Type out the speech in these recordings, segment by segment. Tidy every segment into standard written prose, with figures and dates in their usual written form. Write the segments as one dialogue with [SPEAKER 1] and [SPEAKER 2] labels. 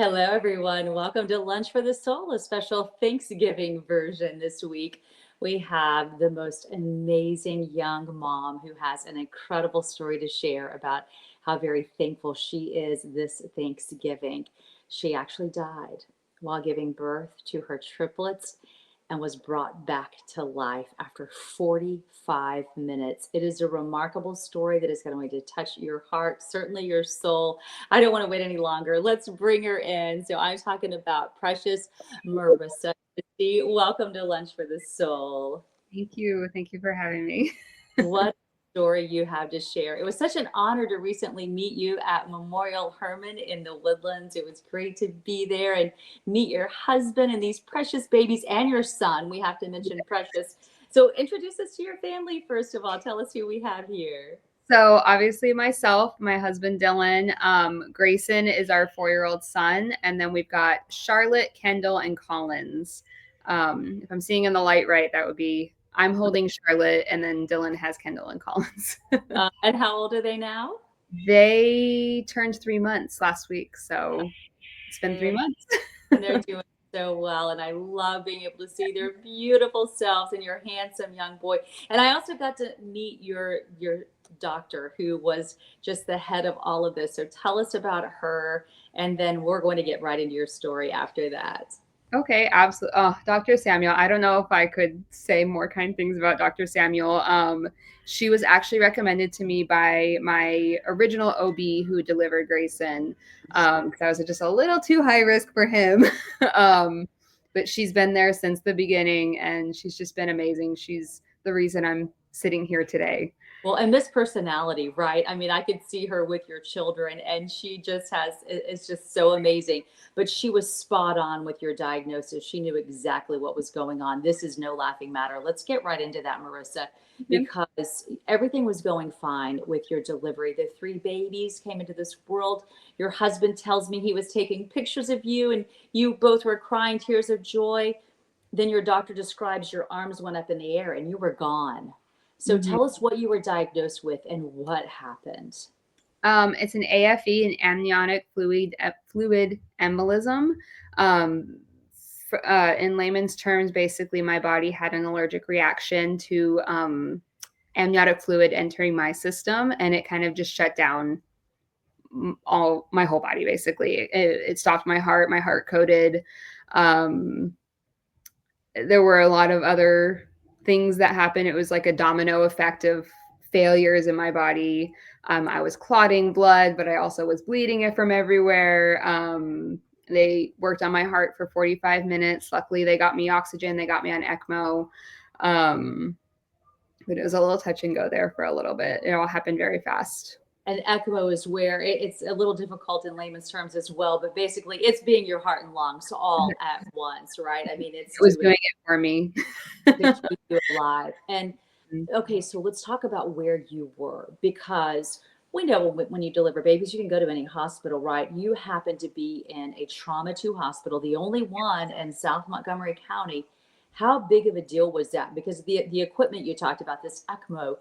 [SPEAKER 1] Hello, everyone. Welcome to Lunch for the Soul, a special Thanksgiving version this week. We have the most amazing young mom who has an incredible story to share about how very thankful she is this Thanksgiving. She actually died while giving birth to her triplets and was brought back to life after 45 minutes. It is a remarkable story that is going to touch your heart, certainly your soul. I don't want to wait any longer. Let's bring her in. So I'm talking about Precious Marissa. Welcome to Lunch for the Soul.
[SPEAKER 2] Thank you. Thank you for having me.
[SPEAKER 1] What story you have to share. It was such an honor to recently meet you at Memorial Herman in the Woodlands. It was great to be there and meet your husband and these precious babies and your son. We have to mention Precious. So introduce us to your family first of all. Tell us who we have here.
[SPEAKER 2] So obviously myself, my husband Dylan, Grayson is our 4-year-old son, and then we've got Charlotte, Kendall, and Collins. If I'm seeing in the light right, that would be I'm holding Charlotte, and then Dylan has Kendall and Collins.
[SPEAKER 1] And how old are they now?
[SPEAKER 2] They turned 3 months last week, so it's been 3 months.
[SPEAKER 1] And they're doing so well. And I love being able to see their beautiful selves and your handsome young boy. And I also got to meet your doctor who was just the head of all of this. So tell us about her, and then we're going to get right into your story after that.
[SPEAKER 2] Okay, absolutely. Oh, Dr. Samuel, I don't know if I could say more kind things about Dr. Samuel. She was actually recommended to me by my original OB who delivered Grayson, because I was just a little too high risk for him. But she's been there since the beginning, and she's just been amazing. She's the reason I'm sitting here today.
[SPEAKER 1] Well, and this personality, right? I mean, I could see her with your children, and she just has, it's just so amazing. But she was spot on with your diagnosis. She knew exactly what was going on. This is no laughing matter. Let's get right into that, Marissa,
[SPEAKER 2] Okay.
[SPEAKER 1] because everything was going fine with your delivery. The three babies came into this world. Your husband tells me he was taking pictures of you, and you both were crying tears of joy. Then your doctor describes your arms went up in the air and you were gone. So
[SPEAKER 2] Mhm.
[SPEAKER 1] tell us what you were diagnosed with and what happened.
[SPEAKER 2] It's an AFE, an amniotic fluid embolism. In layman's terms, basically, my body had an allergic reaction to amniotic fluid entering my system, and it kind of just shut down all my whole body. Basically, it stopped my heart. My heart coded. Um, there were a lot of other things that happened. It was like a domino effect of failures in my body. I was clotting blood, but I also was bleeding it from everywhere. They worked on my heart for 45 minutes. Luckily, they got me oxygen. They got me on ECMO. But it was a little touch and go there for a little bit. It all happened very fast.
[SPEAKER 1] And ECMO is where it's a little difficult in layman's terms as well, but basically it's being your heart and lungs all at once, right? I mean, it's
[SPEAKER 2] It was
[SPEAKER 1] doing
[SPEAKER 2] doing it for me.
[SPEAKER 1] to keep you alive. And okay, so let's talk about where you were, because we know when you deliver babies, you can go to any hospital, right? You happen to be in a trauma 2 hospital, the only one in South Montgomery County. How big of a deal was that? Because the equipment you talked about, this ECMO,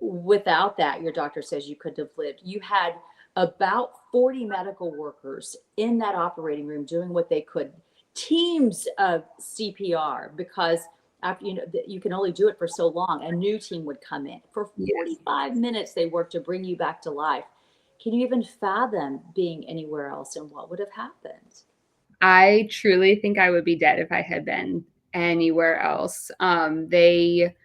[SPEAKER 1] without that, your doctor says you couldn't have lived. You had about 40 medical workers in that operating room doing what they could, teams of CPR, because after you can only do it for so long. A new team would come in for
[SPEAKER 2] Yes.
[SPEAKER 1] 45 minutes. They worked to bring you back to life. Can you even fathom being anywhere else and what would have happened?
[SPEAKER 2] I truly think I would be dead if I had been anywhere else. They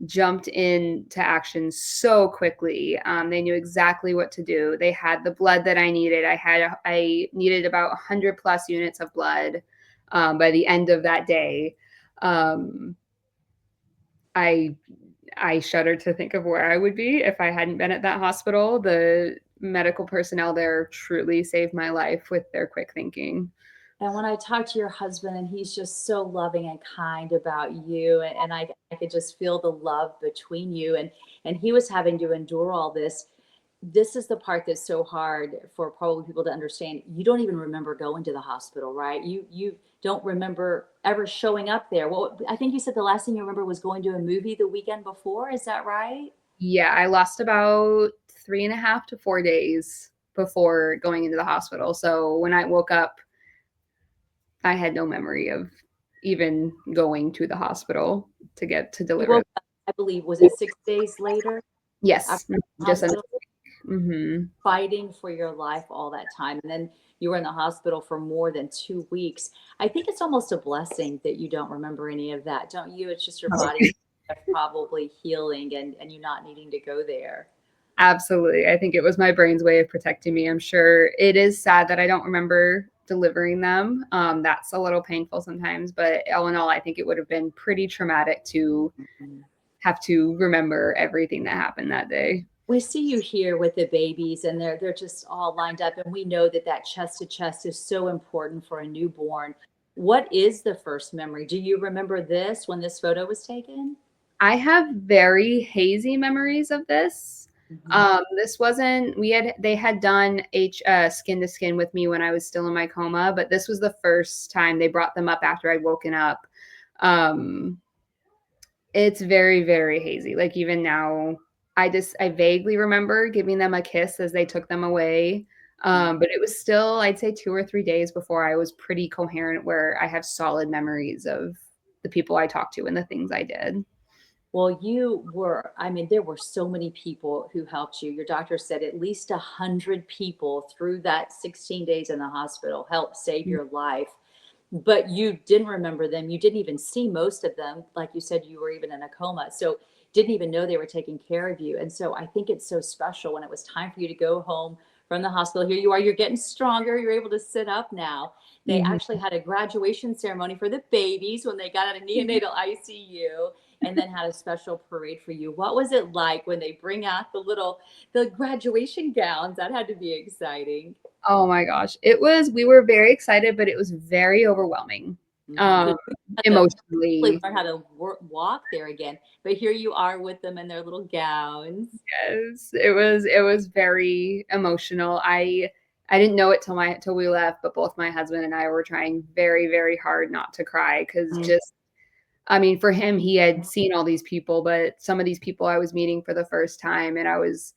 [SPEAKER 2] jumped into action so quickly. They knew exactly what to do. They had the blood that I needed. I needed about 100 plus units of blood by the end of that day. Um, I I shudder to think of where I would be if I hadn't been at that hospital. The medical personnel there truly saved my life with their quick thinking.
[SPEAKER 1] And when I talk to your husband, and he's just so loving and kind about you, and I could just feel the love between you, and he was having to endure all this. This is the part that's so hard for probably people to understand. You don't even remember going to the hospital, right? You don't remember ever showing up there. Well, I think you said the last thing you remember was going to a movie the weekend before. Is that right?
[SPEAKER 2] Yeah, I lost about 3.5 to 4 days. before going into the hospital. So when I woke up, I had no memory of even going to the hospital to get to
[SPEAKER 1] You
[SPEAKER 2] deliver.
[SPEAKER 1] woke up, I believe, was it 6 days later after
[SPEAKER 2] Yes,
[SPEAKER 1] the
[SPEAKER 2] just under.
[SPEAKER 1] hospital?
[SPEAKER 2] Mm-hmm.
[SPEAKER 1] Fighting for your life all that time. And then you were in the hospital for more than 2 weeks. I think it's almost a blessing that you don't remember any of that, don't you? It's just your body probably healing and you not needing to go there.
[SPEAKER 2] Absolutely. I think it was my brain's way of protecting me. I'm sure it is sad that I don't remember delivering them. That's a little painful sometimes, but all in all, I think it would have been pretty traumatic to
[SPEAKER 1] Mhm.
[SPEAKER 2] have to remember everything that happened that day.
[SPEAKER 1] We see you here with the babies and they're just all lined up and we know that that chest to chest is so important for a newborn. What is the first memory? Do you remember this when this photo was taken?
[SPEAKER 2] I have very hazy memories of this.
[SPEAKER 1] Mhm.
[SPEAKER 2] This wasn't they had done skin to skin with me when I was still in my coma, but this was the first time they brought them up after I'd woken up. Um, it's very, very hazy. Like even now, I vaguely remember giving them a kiss as they took them away. But it was still, I'd say 2 or 3 days before I was pretty coherent where I have solid memories of the people I talked to and the things I did.
[SPEAKER 1] Well, you were, I mean, there were so many people who helped you. Your doctor said at least 100 people through that 16 days in the hospital helped save your life, but you didn't remember them. You didn't even see most of them. Like you said, you were even in a coma. So didn't even know they were taking care of you. And so I think it's so special when it was time for you to go home from the hospital. Here you are, you're getting stronger. You're able to sit up now. They
[SPEAKER 2] Mhm.
[SPEAKER 1] actually had a graduation ceremony for the babies when they got out of neonatal ICU and then had a special parade for you. What was it like when they bring out the graduation gowns? That had to be exciting.
[SPEAKER 2] Oh my gosh. We were very excited, but it was very overwhelming. Um,
[SPEAKER 1] Because we had to really
[SPEAKER 2] emotionally.
[SPEAKER 1] learn how to walk there again. But here you are with them in their little gowns.
[SPEAKER 2] Yes, it was very emotional. I didn't know it till we left, but both my husband and I were trying very, very hard not to cry because
[SPEAKER 1] Mm.
[SPEAKER 2] just I mean, for him, he had seen all these people, but some of these people I was meeting for the first time, and I was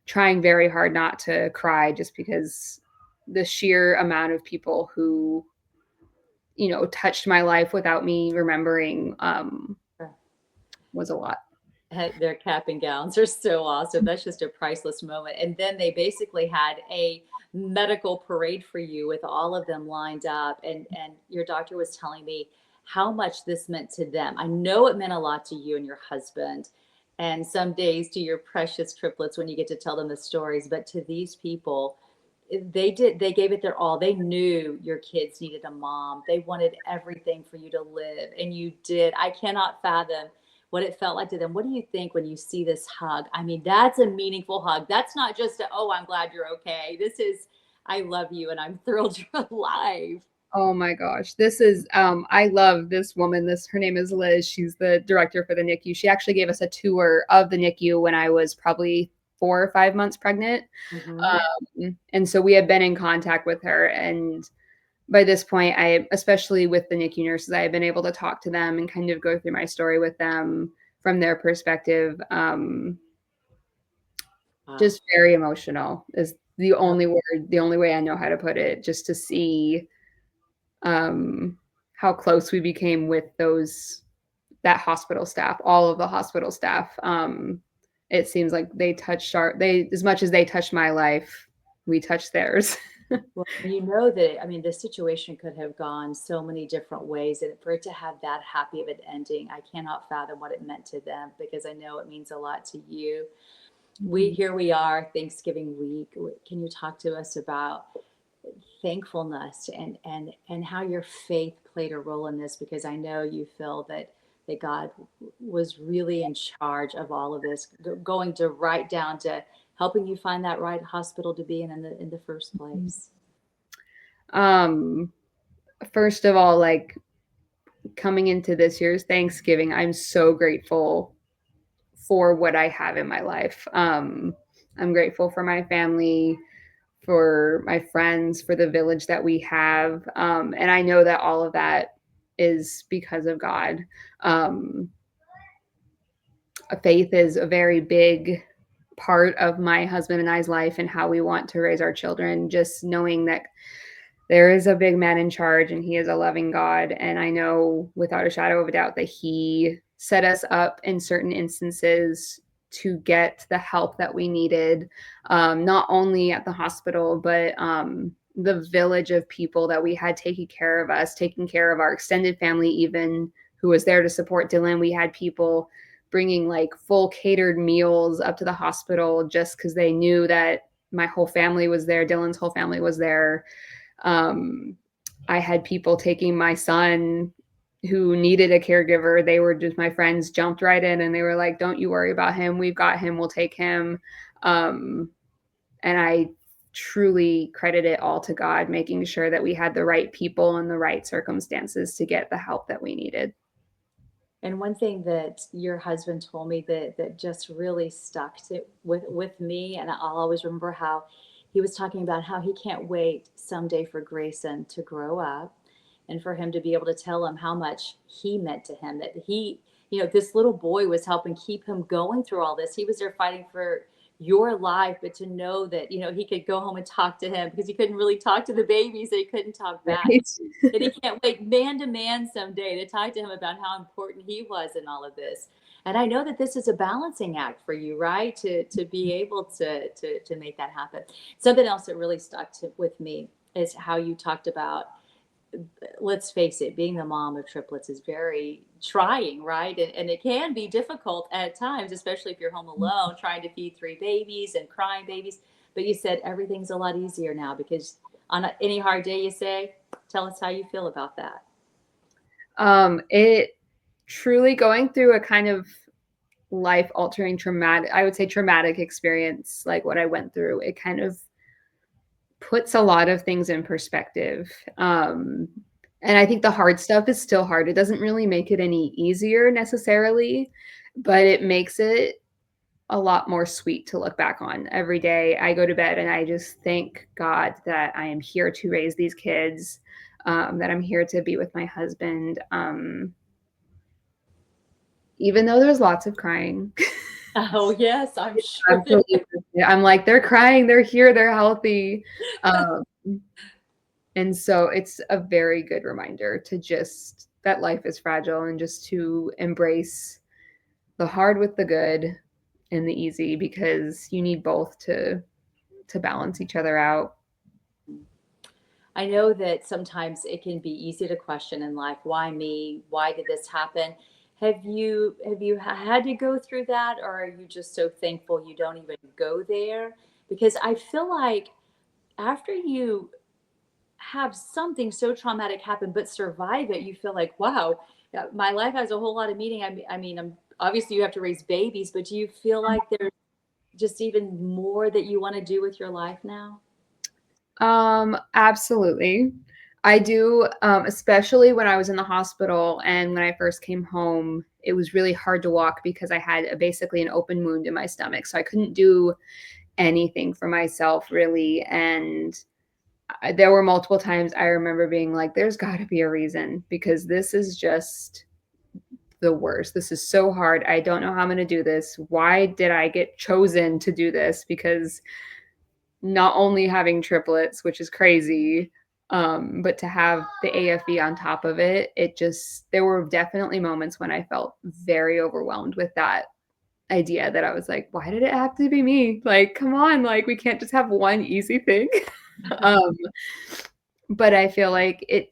[SPEAKER 2] trying very hard not to cry just because the sheer amount of people who, touched my life without me remembering was a lot.
[SPEAKER 1] Their cap and gowns are so awesome. That's just a priceless moment. And then they basically had a medical parade for you with all of them lined up. And your doctor was telling me how much this meant to them. I know it meant a lot to you and your husband, and some days to your precious triplets when you get to tell them the stories. But to these people, they gave it their all. They knew your kids needed a mom. They wanted everything for you to live, and you did. I cannot fathom what it felt like to them. What do you think when you see this hug? I mean, that's a meaningful hug. That's not just a, oh, I'm glad you're okay. This is, I love you and I'm thrilled you're alive.
[SPEAKER 2] Oh my gosh. This is I love this woman. Her name is Liz. She's the director for the NICU. She actually gave us a tour of the NICU when I was probably 4 or 5 months pregnant.
[SPEAKER 1] Mhm.
[SPEAKER 2] And so we had been in contact with her, and by this point, especially with the NICU nurses, I have been able to talk to them and kind of go through my story with them from their perspective.
[SPEAKER 1] Wow.
[SPEAKER 2] Just very emotional is the only way I know how to put it, just to see um, how close we became with that hospital staff, all of the hospital staff. It seems like they as much as they touched my life, we touched theirs.
[SPEAKER 1] Well, you know that, I mean, the situation could have gone so many different ways, and for it to have that happy of an ending, I cannot fathom what it meant to them because I know it means a lot to you. Here we are, Thanksgiving week. Can you talk to us about thankfulness and how your faith played a role in this? Because I know you feel that God was really in charge of all of this, going to right down to helping you find that right hospital to be in the first place.
[SPEAKER 2] um, First of all, like coming into this year's Thanksgiving, I'm so grateful for what I have in my life. I'm grateful for my family, for my friends, for the village that we have. And I know that all of that is because of God. Um, Faith is a very big part of my husband and I's life and how we want to raise our children, just knowing that there is a big man in charge and he is a loving God. And I know without a shadow of a doubt that he set us up in certain instances to get the help that we needed, not only at the hospital, but the village of people that we had taking care of us, taking care of our extended family, even who was there to support Dylan. We had people bringing like full catered meals up to the hospital just because they knew that my whole family was there. Dylan's whole family was there. I had people taking my son who needed a caregiver. They were just my friends, jumped right in and they were like, don't you worry about him. We've got him. We'll take him. And I truly credit it all to God, making sure that we had the right people and the right circumstances to get the help that we needed.
[SPEAKER 1] And one thing that your husband told me that just really stuck with me, and I'll always remember how he was talking about how he can't wait someday for Grayson to grow up and for him to be able to tell him how much he meant to him, that he, this little boy was helping keep him going through all this. He was there fighting for your life, but to know that, he could go home and talk to him because he couldn't really talk to the babies. They couldn't talk back.
[SPEAKER 2] Right?
[SPEAKER 1] That he can't wait man to man someday to talk to him about how important he was in all of this. And I know that this is a balancing act for you, right? To be able to make that happen. Something else that really with me is how you talked about, let's face it, being the mom of triplets is very trying, right? And it can be difficult at times, especially if you're home alone trying to feed three babies and crying babies. But you said everything's a lot easier now because on any hard day, you say, tell us how you feel about that.
[SPEAKER 2] It truly, going through a kind of life altering traumatic experience like what I went through, it kind of puts a lot of things in perspective. And I think the hard stuff is still hard. It doesn't really make it any easier necessarily, but it makes it a lot more sweet to look back on. Every day I go to bed and I just thank God that I am here to raise these kids, that I'm here to be with my husband. Even though there's lots of crying.
[SPEAKER 1] Oh, yes, I'm sure.
[SPEAKER 2] Absolutely. I'm like, they're crying, they're here, they're healthy. And so it's a very good reminder to just that life is fragile and just to embrace the hard with the good and the easy, because you need both to balance each other out.
[SPEAKER 1] I know that sometimes it can be easy to question in life, why me? Why did this happen? Have you had to go through that, or are you just so thankful you don't even go there? Because I feel like after you have something so traumatic happen but survive it, you feel like, wow, my life has a whole lot of meaning. I mean, obviously you have to raise babies, but do you feel like there's just even more that you want to do with your life now?
[SPEAKER 2] Absolutely. I do, especially when I was in the hospital and when I first came home, it was really hard to walk because I had basically an open wound in my stomach. So I couldn't do anything for myself really. And there were multiple times I remember being like, there's got to be a reason, because this is just the worst. This is so hard. I don't know how I'm going to do this. Why did I get chosen to do this? Because not only having triplets, which is crazy, but to have the AFE on top of it, there were definitely moments when I felt very overwhelmed with that idea, that I was like, why did it have to be me? Like, come on, like we can't just have one easy thing. um, but I feel like it's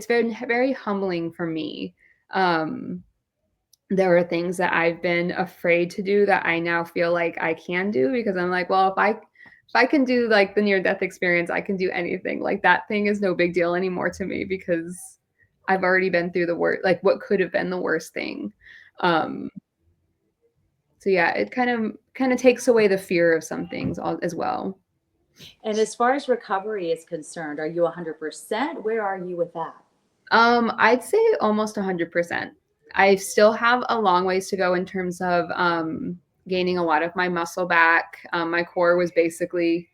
[SPEAKER 2] been very humbling for me. There are things that I've been afraid to do that I now feel like I can do, because I'm like, well, if I can do like the near death experience, I can do anything. Like that thing is no big deal anymore to me, because I've already been through the worst, like what could have been the worst thing. Um, so yeah, it kind of takes away the fear of some things as well.
[SPEAKER 1] And as far as recovery is concerned, are you 100%? Where are you with that?
[SPEAKER 2] I'd say almost 100%. I still have a long ways to go in terms of gaining a lot of my muscle back. My core was basically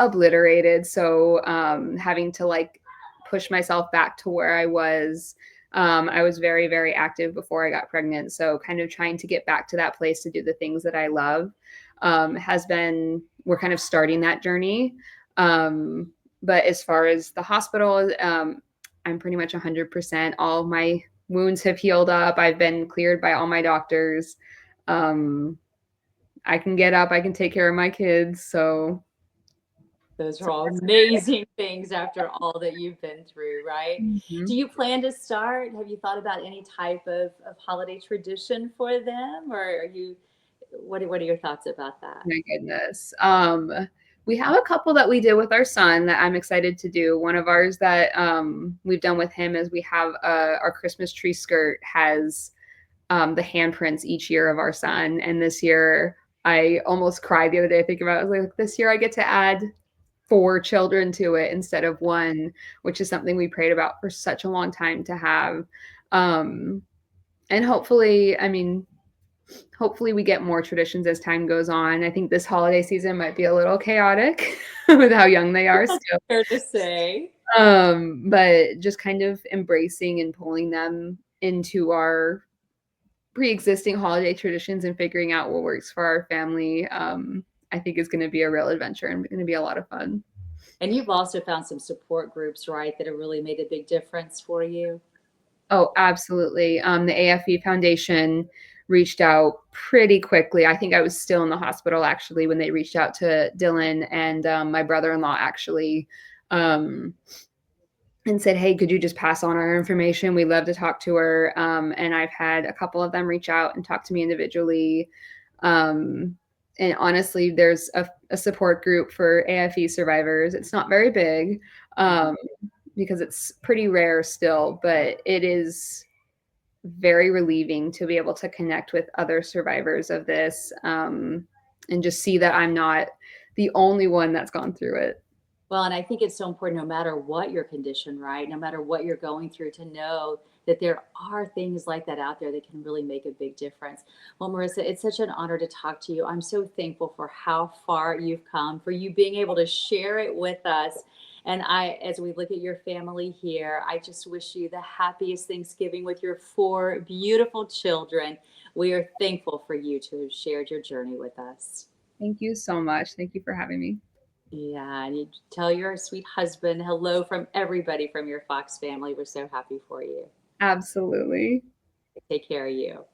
[SPEAKER 2] obliterated, so having to like push myself back to where I was. I was very, very active before I got pregnant. So, kind of trying to get back to that place to do the things that I love we're kind of starting that journey. But as far as the hospital, I'm pretty much 100%. All of my wounds have healed up. I've been cleared by all my doctors. Um, I can get up, I can take care of my kids.
[SPEAKER 1] Those
[SPEAKER 2] So
[SPEAKER 1] are all
[SPEAKER 2] that's
[SPEAKER 1] amazing things after all that you've been through, right?
[SPEAKER 2] good.
[SPEAKER 1] Do
[SPEAKER 2] Mhm.
[SPEAKER 1] you plan to start? Have you thought about any type of holiday tradition for them? Or are you, what are your thoughts about that?
[SPEAKER 2] My goodness. We have a couple that we did with our son that I'm excited to do. One of ours that we've done with him is we have our Christmas tree skirt has the handprints each year of our son. And this year, I almost cried the other day thinking about it. I was like, this year I get to add 4 children to it instead of one, which is something we prayed about for such a long time to have. Um, and hopefully, I mean, hopefully we get more traditions as time goes on. I think this holiday season might be a little chaotic with how young they are
[SPEAKER 1] That's
[SPEAKER 2] still.
[SPEAKER 1] fair to say.
[SPEAKER 2] But just kind of embracing and pulling them into our pre-existing holiday traditions and figuring out what works for our family, I think is going to be a real adventure and going to be a lot of fun.
[SPEAKER 1] And you've also found some support groups, right, that have really made a big difference for you?
[SPEAKER 2] Oh, absolutely. The AFE Foundation reached out pretty quickly. I think I was still in the hospital actually when they reached out to Dylan and my brother-in-law actually um, and said, "Hey, could you just pass on our information? We'd love to talk to her." And I've had a couple of them reach out and talk to me individually. Um, and honestly, there's a support group for AFE survivors. It's not very big
[SPEAKER 1] Mhm.
[SPEAKER 2] because it's pretty rare still, but it is very relieving to be able to connect with other survivors of this and just see that I'm not the only one that's gone through it.
[SPEAKER 1] Well, and I think it's so important no matter what your condition, right? No matter what you're going through, to know that there are things like that out there that can really make a big difference. Well, Marissa, it's such an honor to talk to you. I'm so thankful for how far you've come, for you being able to share it with us. And as we look at your family here, I just wish you the happiest Thanksgiving with your 4 beautiful children. We are thankful for you to have shared your journey with us.
[SPEAKER 2] Thank you so much. Thank you for having me.
[SPEAKER 1] Yeah, and you tell your sweet husband hello from everybody from your Fox family. We're so happy for you.
[SPEAKER 2] Absolutely.
[SPEAKER 1] Take care of you.